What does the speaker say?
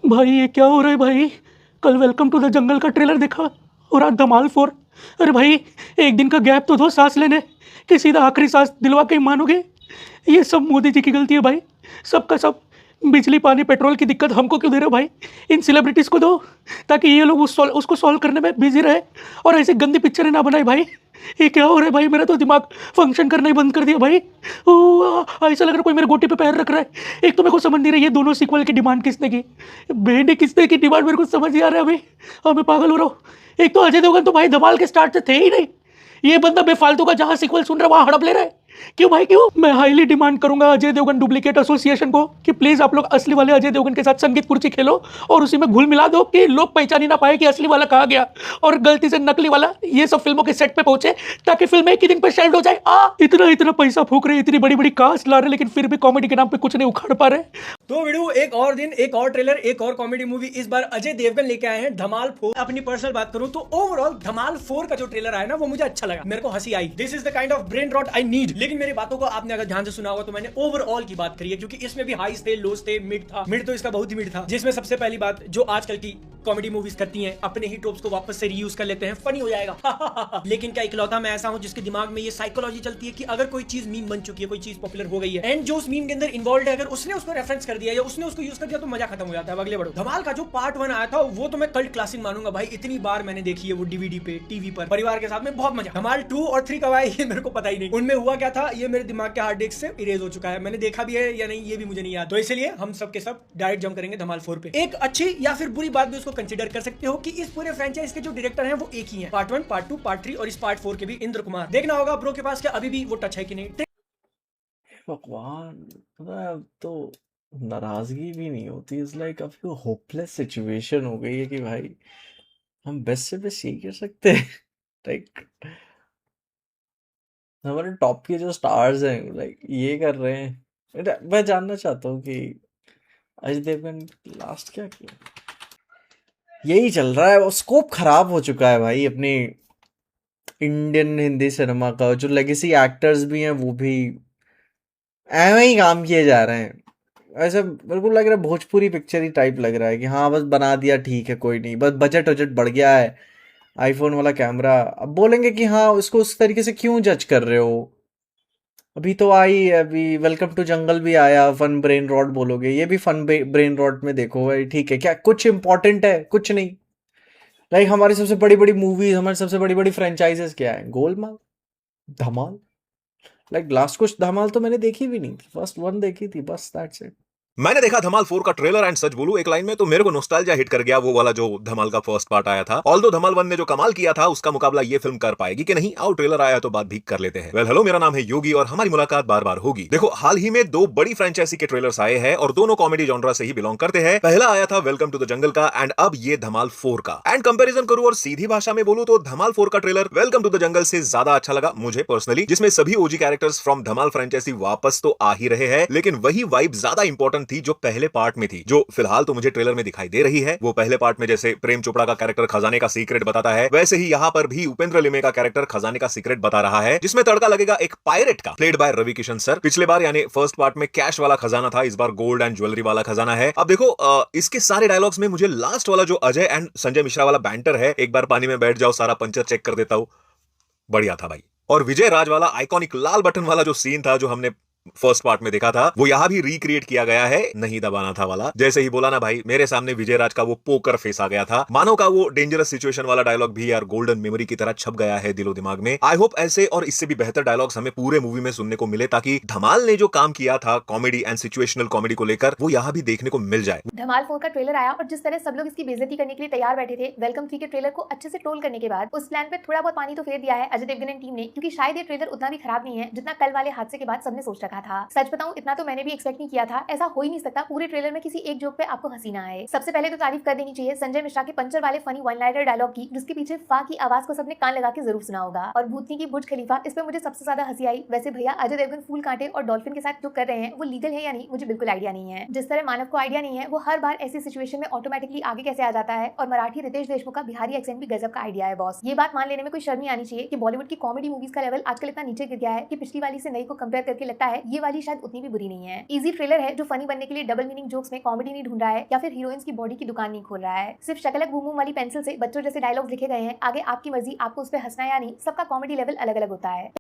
भाई ये क्या हो रहा है भाई? कल वेलकम टू द जंगल का ट्रेलर देखा और आज धमाल 4। अरे भाई, एक दिन का गैप तो दो सांस लेने, कि सीधा आखिरी सांस दिलवा के ही मानोगे? ये सब मोदी जी की गलती है भाई, सबका सब। बिजली पानी पेट्रोल की दिक्कत हमको क्यों दे रहे हो भाई? इन सेलिब्रिटीज़ को दो, ताकि ये लोग उसको सॉल्व करने में बिजी रहे और ऐसी गंदी पिक्चरें ना बनाए भाई। ये क्या हो रहा है भाई? मेरा तो दिमाग फंक्शन करना ही बंद कर दिया भाई। ऐसा लग रहा है कोई मेरे गोटी पे पैर रख रहा है। एक तो मेरे को समझ नहीं रही ये दोनों सीक्वल की डिमांड किसने की, भेंडी किसने की डिमांड, मेरे को समझ नहीं आ रहा है अभी। हाँ, मैं पागल हो रहा हूँ। एक तो अजय देवगन तो भाई धमाल के स्टार्ट से थे ही नहीं। ये बंदा बेफालतू का जहाँ सीक्वल सुन रहा है वहाँ हड़प ले रहा है। क्यों भाई क्यों? मैं हाईली डिमांड करूंगा अजय देवगन डुप्लीकेट एसोसिएशन को कि प्लीज आप लोग असली वाले अजय देवगन के साथ संगीत कुर्सी खेलो और उसी में घुल मिला दो कि लोग पहचान ही ना पाए कि असली वाला कहाँ गया और गलती से नकली वाला ये सब फिल्मों के सेट पे पहुंचे, ताकि फिल्म एक ही दिन पे शेल्ड हो जाए। इतना इतना पैसा फूक रहे, इतनी बड़ी बड़ी कास्ट ला रहे, लेकिन फिर भी कॉमेडी के नाम पे कुछ नहीं उखाड़ पा रहे। तो वीडियो एक और दिन, एक और ट्रेलर, एक और कॉमेडी मूवी। इस बार अजय देवगन लेके आए हैं धमाल 4। अपनी पर्सनल बात करूं तो ओवरऑल धमाल 4 का जो ट्रेलर आया ना वो मुझे अच्छा लगा, मेरे को हंसी आई। This is the kind of brain rot I need. लेकिन मेरी बातों को आपने अगर ध्यान से सुना होगा तो मैंने ओवरऑल की बात करी है, क्योंकि इसमें भी हाईस थे, लोस थे, मिड था। मिड तो इसका बहुत ही मिड था, जिसमें सबसे पहली बात जो आजकल की कॉमेडी मूवीज करती हैं, अपने ही ट्रोप्स को वापस से रीयूज कर लेते हैं, फनी हो जाएगा। लेकिन क्या इकलौता मैं ऐसा हूं जिसके दिमाग में ये साइकोलॉजी चलती है कि अगर कोई चीज मीम बन चुकी है, कोई चीज पॉपुलर हो गई है एंड जो उस मीम के अंदर इन्वॉल्व है, अगर उसने उसको रेफरेंस कर दिया या उसने उसको यूज कर दिया तो मजा खत्म हो जाता है। अगले बढ़ो। धमाल का जो पार्ट 1 आया था वो तो मैं कल्ट क्लासिक मानूंगा भाई। इतनी बार मैंने देखी है वो डीवीडी पे, टीवी पर, परिवार के साथ में, बहुत मजा। धमाल 2 और 3 कब आए ये मेरे को पता ही नहीं। उनमें हुआ क्या था ये मेरे दिमाग के हार्ड डिस्क से इरेज हो चुका है। मैंने देखा भी है या नहीं ये भी मुझे नहीं याद। तो इसलिए हम सब के सब डायरेक्ट जंप करेंगे धमाल 4 पे। एक अच्छी या फिर बुरी बात भी उसको कंसीडर कर सकते हो कि इस पूरे फ्रेंचाइज के जो डायरेक्टर हैं वो एक ही हैं। पार्ट 1, पार्ट 2, पार्ट 3 और इस पार्ट 4 के भी इंद्र कुमार। देखना होगा ब्रो के पास क्या अभी भी वो टच है कि नहीं। भगवान, मतलब तो नाराजगी भी नहीं होती। इज लाइक अब होपलेस सिचुएशन हो गई है कि भाई हम बेस्ट से बेस्ट यही कर सकते हैं। लाइक हमारे टॉप के जो स्टार्स हैं लाइक ये कर रहे हैं। मैं जानना चाहता हूँ कि अजय देवगन लास्ट क्या किया। यही चल रहा है, वो स्कोप खराब हो चुका है भाई अपनी इंडियन हिंदी सिनेमा का। जो लेगेसी एक्टर्स भी हैं वो भी ऐਵੇਂ ही काम किए जा रहे हैं। ऐसा मेरे को लग रहा है भोजपुरी पिक्चर ही टाइप लग रहा है कि हाँ बस बना दिया, ठीक है कोई नहीं, बस बजट वजट बढ़ गया है, आईफोन वाला कैमरा। अब बोलेंगे कि हाँ उसको उस तरीके से क्यों जज कर रहे हो। अभी तो आई है, अभी वेलकम टू जंगल भी आया, फन ब्रेन रॉट बोलोगे, ये भी फन ब्रेन रॉट में देखो भाई, ठीक है क्या कुछ इंपॉर्टेंट है? कुछ नहीं। लाइक हमारी सबसे बड़ी बड़ी मूवीज, हमारी सबसे बड़ी बड़ी फ्रेंचाइजेस क्या है? गोलमाल, धमाल। लाइक लास्ट कुछ धमाल तो मैंने देखी भी नहीं थी, फर्स्ट वन देखी थी बस, दैट्स इट। मैंने देखा धमाल 4 का ट्रेलर एंड सच बोलूं एक लाइन में तो मेरे को नॉस्टैल्जिया हिट कर गया, वो वाला जो धमाल का फर्स्ट पार्ट आया था। ऑल्दो धमाल 1 ने जो कमाल किया था उसका मुकाबला ये फिल्म कर पाएगी कि नहीं, आओ ट्रेलर आया तो बात भी कर लेते हैं। वेल हेलो, मेरा नाम है योगी और हमारी मुलाकात बार बार होगी। देखो हाल ही में दो बड़ी फ्रेंचाइजी के ट्रेलर्स आए हैं और दोनों कॉमेडी जॉनरा से ही बिलोंग करते हैं। पहला आया था वेलकम टू द जंगल का एंड अब ये धमाल 4 का। एंड कंपेरिजन करूं और सीधी भाषा में बोलूं तो धमाल 4 का trailer welcome to the jungle से ज्यादा अच्छा लगा मुझे पर्सनली, जिसमें सभी OG characters from Dhamaal franchise वापस तो आ ही रहे हैं, लेकिन वही वाइब ज्यादा इंपॉर्टेंट थी जो पहले पार्ट में थी, जो फिलहाल तो मुझे ट्रेलर में दिखाई दे रही है। वो पहले पार्ट में जैसे प्रेम चोपड़ा का कैरेक्टर खजाने का सीक्रेट बताता है, वैसे ही यहां पर भी उपेंद्र लिमे का कैरेक्टर खजाने का सीक्रेट बता रहा है, जिसमें तड़का लगेगा एक पायरेट का, played by Ravi Kishan sir. पिछले बार यानी फर्स्ट पार्ट में कैश वाला खजाना था, इस बार गोल्ड एंड ज्वेलरी वाला खजाना है। अब देखो इसके सारे डायलॉग्स में मुझे लास्ट वाला जो अजय एंड संजय मिश्रा वाला बैंटर है, एक बार पानी में बैठ जाओ सारा पंचर चेक कर देता हूं, बढ़िया था भाई। और विजय राज वाला आइकॉनिक लाल बटन वाला जो सीन था जो हमने फर्स्ट पार्ट में देखा था, वो यहां भी रिक्रिएट किया गया है, नहीं दबाना था वाला। जैसे ही बोला ना भाई, मेरे सामने विजय राज का वो पोकर फेस आ गया था। मानव का वो डेंजरस सिचुएशन वाला डायलॉग भी यार गोल्डन मेमोरी की तरह छप गया है दिलो दिमाग में। आई होप ऐसे और इससे भी बेहतर डायलॉग्स हमें पूरे मूवी में सुनने को मिले, ताकि धमाल ने जो काम किया था कॉमेडी एंड सिचुएशनल कॉमेडी को लेकर, वो यहाँ भी देखने को मिल जाए। धमाल 4 का ट्रेलर आया और जिस तरह सब लोग इसकी बेइज्जती करने के लिए तैयार बैठे थे, वेलकम 3 के ट्रेलर को अच्छे से ट्रोल करने के बाद उस प्लान पे थोड़ा बहुत पानी तो फेर दिया है अजय देवगन एंड टीम ने, क्योंकि शायद ये ट्रेलर उतना भी खराब नहीं है जितना कल वाले हादसे के बाद सबने सोच रखा था। सच बताऊं इतना तो मैंने भी एक्सपेक्ट नहीं किया था। ऐसा हो ही नहीं सकता पूरे ट्रेलर में किसी एक जोक पे आपको हंसी ना आए। सबसे पहले तो तारीफ कर देनी चाहिए संजय मिश्रा के पंचर वाले फनी वन लाइनर डायलॉग की, जिसके पीछे फा की आवाज को सबने कान लगा के जरूर सुना होगा। और भूतनी की बुर्ज खलीफा, इस पे मुझे सबसे ज्यादा हंसी आई। वैसे भैया अजय देवगन फूल कांटे और डॉल्फिन के साथ जो कर रहे हैं वो लीगल है या नहीं मुझे बिल्कुल आइडिया नहीं है। जिस तरह मानव को आइडिया नहीं है वो हर बार ऐसी सिचुएशन में ऑटोमेटिकली आगे कैसे आ जाता है। और मराठी रितेश देशमुख का बिहारी एक्सेंट भी गजब का आइडिया है बॉस। ये बात मान लेने में कोई शर्म नहीं आनी चाहिए कि बॉलीवुड की कॉमेडी मूवीज का लेवल आजकल इतना नीचे गिर गया है कि पिछली वाली से नई को कंपेयर करके लगता है ये वाली शायद उतनी भी बुरी नहीं है। इजी ट्रेलर है जो फनी बनने के लिए डबल मीनिंग जोक्स में कॉमेडी नहीं ढूंढ रहा है या फिर हीरोइंस की बॉडी की दुकान नहीं खोल रहा है। सिर्फ शकलक बूम बूम वाली पेंसिल से बच्चों जैसे डायलॉग्स लिखे गए हैं। आगे आपकी मर्जी, आपको उस पर हंसना या नहीं। सबका कॉमेडी लेवल अलग अलग होता है।